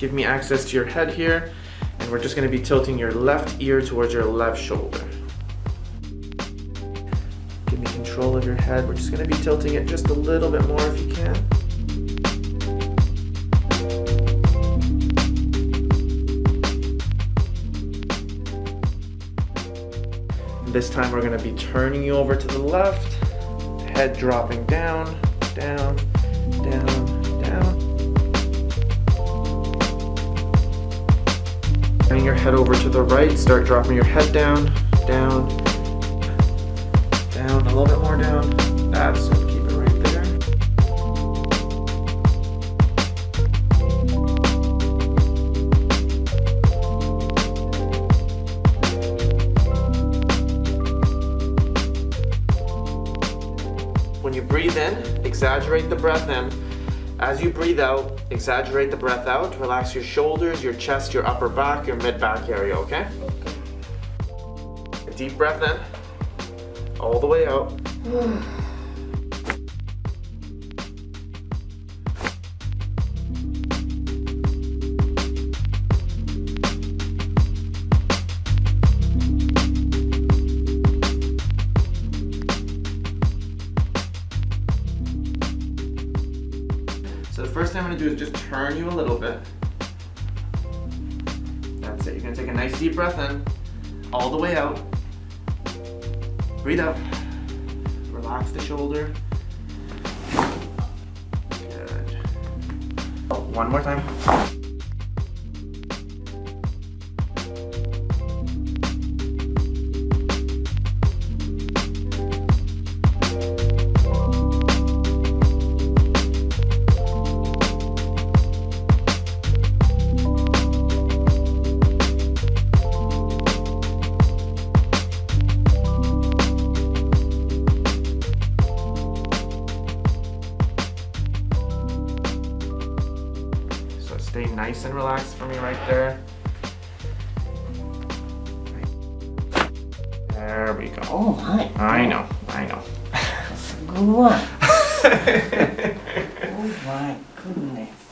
give me access to your head here, and we're just going to be tilting your left ear towards your left shoulder. Give me control of your head. We're just going to be tilting it just a little bit more if you can. This time we're going to be turning you over to the left, head dropping down, down, down, down. Turning your head over to the right, start dropping your head down, down, down, a little bit more down. That's it, keep it right there. When you breathe in, exaggerate the breath in. As you breathe out, exaggerate the breath out. Relax your shoulders, your chest, your upper back, your mid-back area, okay? Deep breath in, all the way out. So the first thing I'm going to do is just turn you a little bit. That's it. You're going to take a nice deep breath in, all the way out. Breathe out. Relax the shoulder. Good. Oh, one more time. Stay nice and relaxed for me right there. There we go. Oh my. I know, I know. That's a good one. Oh my goodness.